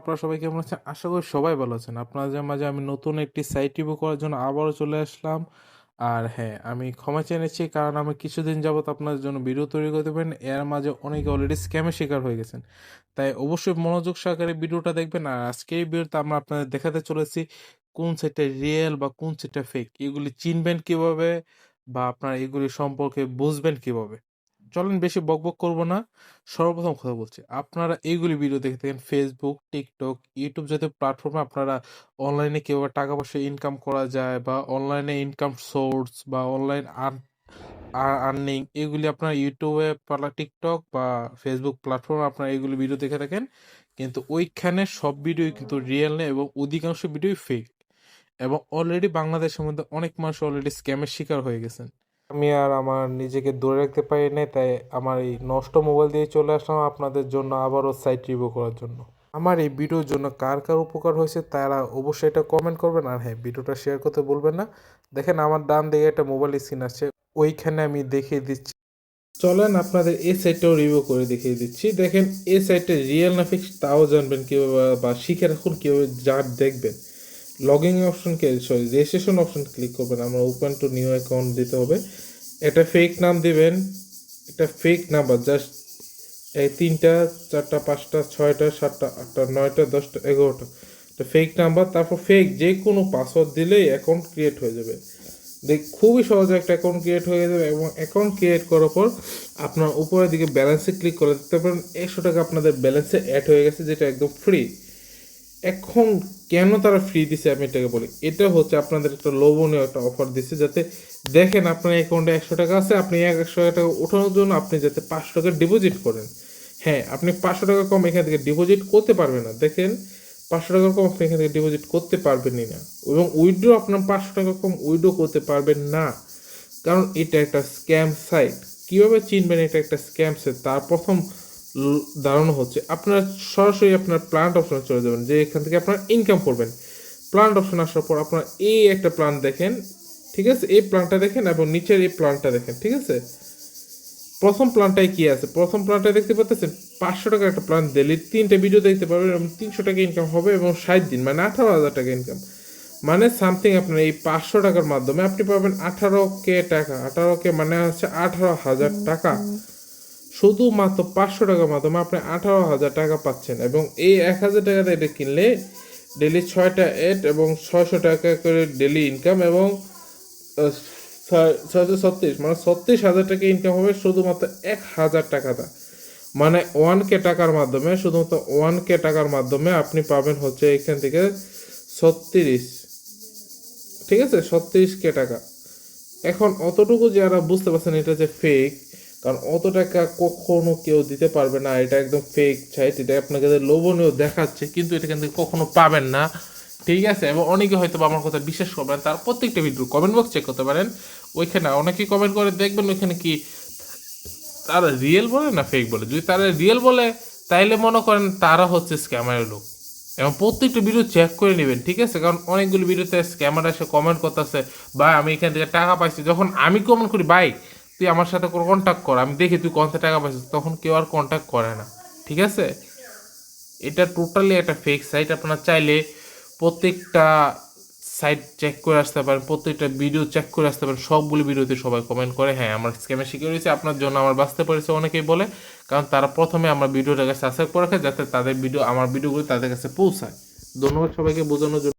আপনারা সবাই কেমন আছেন? আশা করি সবাই ভালো আছেন। আপনাদের মাঝে আমি নতুন একটি সাইট রিভিউ করার জন্য আবারও চলে আসলাম। আর হ্যাঁ, আমি ক্ষমা চেয়ে নিচ্ছি কারণ আমি কিছুদিন যাবত আপনাদের জন্য ভিডিও তৈরি করতে পারিনি। এর মাঝে অনেকে অলরেডি স্ক্যামের শিকার হয়ে গেছেন। তাই অবশ্যই মনোযোগ সহকারে ভিডিওটা দেখবেন। আর আজকে এই ভিডিওতে আমরা আপনাদের দেখাতে চলেছি কোন সাইটটা রিয়েল বা কোন সাইটটা ফেক। এগুলি চিনবেন কিভাবে বা আপনারা এগুলি সম্পর্কে বুঝবেন কিভাবে? চলেন বেশি বকবক করব না। সর্বপ্রথম কথা বলছি, আপনারা এইগুলি ভিডিও দেখে থাকেন ফেসবুক, টিকটক, ইউটিউব জাতীয় প্ল্যাটফর্মে আপনারা অনলাইনে কিভাবে টাকা পয়সা ইনকাম করা যায় বা অনলাইনে ইনকাম সোর্স বা অনলাইন আর্নিং এগুলি আপনারা ইউটিউবে টিকটক বা ফেসবুক প্ল্যাটফর্মে আপনারা এগুলি ভিডিও দেখে থাকেন, কিন্তু ওইখানে সব ভিডিওই কিন্তু রিয়েল নেই এবং অধিকাংশ ভিডিওই ফেক। এবং অলরেডি বাংলাদেশের মধ্যে অনেক মানুষ অলরেডি স্ক্যামের শিকার হয়ে গেছেন। আমি আর আমার নিজেকে ধরে রাখতে পারি নাই, তাই আমার এই নষ্ট মোবাইল দিয়ে চলে আসলাম আপনাদের জন্য আবারও সাইট রিভিউ করার জন্য। আমার এই ভিডিওর জন্য কার কার উপকার হয়েছে তারা অবশ্যই এটা কমেন্ট করবেন, আর হ্যাঁ, ভিডিওটা শেয়ার করতে বলবেন না। দেখেন আমার ডান দিকে একটা মোবাইল স্ক্রিন আছে, ওইখানে আমি দেখিয়ে দিচ্ছি। চলেন আপনাদের এই সাইটটাও রিভিউ করে দেখিয়ে দিচ্ছি। দেখেন এই সাইটটা রিয়েল না ফিক্স তাও জানবেন কীভাবে বা শিখে রাখুন কীভাবে যা দেখবেন। লগইন অপশনকে রেজিস্ট্রেশন অপশন ক্লিক করবেন, আমরা ওপেন টু নিউ অ্যাকাউন্ট দিতে হবে। একটা ফেক নাম দিবেন, একটা ফেক নাম্বার জাস্ট এই 3টা 4টা 5টা 6টা 7টা 8টা 9টা 10টা 11টা একটা ফেক নাম্বার, তারপর ফেক যে কোনো পাসওয়ার্ড দিলেই অ্যাকাউন্ট ক্রিয়েট হয়ে যাবে। খুবই সহজে একটা অ্যাকাউন্ট ক্রিয়েট হয়ে যাবে এবং অ্যাকাউন্ট ক্রিয়েট করার পর আপনার উপরের দিকে ব্যালেন্সে ক্লিক করে দিতে পারেন। 100 টাকা আপনাদের ব্যালেন্সে অ্যাড হয়ে গেছে, যেটা একদম ফ্রি। এখন কেন তারা ফ্রি দিছে আমি এটাকে বলি, এটা হচ্ছে আপনাদের একটা লোভনীয় একটা অফার দিচ্ছে, যাতে দেখেন আপনার অ্যাকাউন্টে 100 টাকা আছে, আপনি 100 টাকা ওঠানোর জন্য আপনি যাতে 500 টাকা ডিপোজিট করেন। হ্যাঁ, আপনি 500 টাকা কম এখান থেকে ডিপোজিট করতে পারবেন না। দেখেন 500 টাকা কম আপনি এখান থেকে ডিপোজিট করতে পারবেনই না, এবং উইথড্র আপনার 500 টাকা কম উইথড্র করতে পারবেন না, কারণ এটা একটা স্ক্যাম সাইট। কীভাবে চিনবেন এটা একটা স্ক্যাম সাইট? তার প্রথম ধারণা হচ্ছে আপনারা সরাসরি আপনার প্ল্যান্ট অপশনে চলে যাবেন, যে এখান থেকে আপনারা ইনকাম করবেন। প্ল্যান্ট অপশন আসার পর আপনারা এই একটা প্ল্যান দেখেন, ঠিক আছে? এই প্ল্যানটা দেখেন এবং নিচের এই প্ল্যানটা দেখেন, ঠিক আছে? প্রথম প্ল্যানটায় কি আছে? প্রথম প্ল্যানটায় দেখতে পাচ্ছেন 500 টাকা একটা প্ল্যান দিলে 3টে ভিডিও দেখতে পারবেন এবং 300 টাকা ইনকাম হবে এবং 60 দিন মানে 18,000 টাকা ইনকাম। মানে সামথিং আপনার এই 500 টাকার মাধ্যমে আপনি পাবেন 18K টাকা। 18K মানে হচ্ছে 18,000 টাকা। শুধুমাত্র 500 টাকার মাধ্যমে আপনি 18,000 টাকা পাচ্ছেন, এবং এই 1,000 টাকাতে এটা কিনলে ডেলি 6টা এড এবং 600 টাকা করে ডেলি ইনকাম এবং 636 মানে 36,000 টাকা ইনকাম হবে শুধুমাত্র 1,000 টাকাটা। মানে 1K টাকার মাধ্যমে, শুধুমাত্র 1K টাকার মাধ্যমে আপনি পাবেন হচ্ছে এখান থেকে 36, ঠিক আছে? 36K টাকা। এখন অতটুকু যারা বুঝতে পারছেন এটা যে ফেক, কারণ অত টাকা কখনো কেউ দিতে পারবে না, এটা একদম ফেক সাইট। এটা আপনাকে লোভনীয় দেখাচ্ছে, কিন্তু এটা কিন্তু কখনো পাবেন না, ঠিক আছে? এবং অনেকে হয়তো আমার কথা বিশ্বাস করবেন, তার প্রত্যেকটা ভিডিও কমেন্ট বক্স চেক করতে পারেন, ওইখানে অনেকেই কমেন্ট করে দেখবেন ওইখানে কি তারা রিয়েল বলে না ফেক বলে। যদি তারা রিয়েল বলে তাইলে মনে করেন তারা হচ্ছে স্ক্যামারের লোক, এবং প্রত্যেকটা ভিডিও চেক করে নেবেন, ঠিক আছে? কারণ অনেকগুলো ভিডিওতে স্ক্যামার এসে কমেন্ট করতেছে, ভাই আমি এখান থেকে টাকা পাইছি। যখন আমি কমেন্ট করি, ভাই তুই আমার সাথে কন্ট্যাক্ট কর, আমি দেখি তুই কোন থেকে টাকা পাইছিস, তখন কেউ আর কন্ট্যাক্ট করে না, ঠিক আছে? এটা টোটালি একটা ফেক সাইট। আপনারা চাইলে প্রত্যেকটা সাইট চেক করে আসতে পারেন, প্রত্যেকটা ভিডিও চেক করে আসতে পারেন। সবগুলো ভিডিওতে সবাই কমেন্ট করে হ্যাঁ আমার স্ক্যামে শিকার হয়েছে, আপনার জন্য আমার বাঁচতে পেরেছে, অনেকেই বলে। কারণ তারা প্রথমে আমার ভিডিওটাকে সাবস্ক্রাইব করে রাখে, যাতে তাদের ভিডিও আমার ভিডিওগুলো তাদের কাছে পৌঁছায়। ধন্যবাদ সবাইকে বোঝানোর জন্য।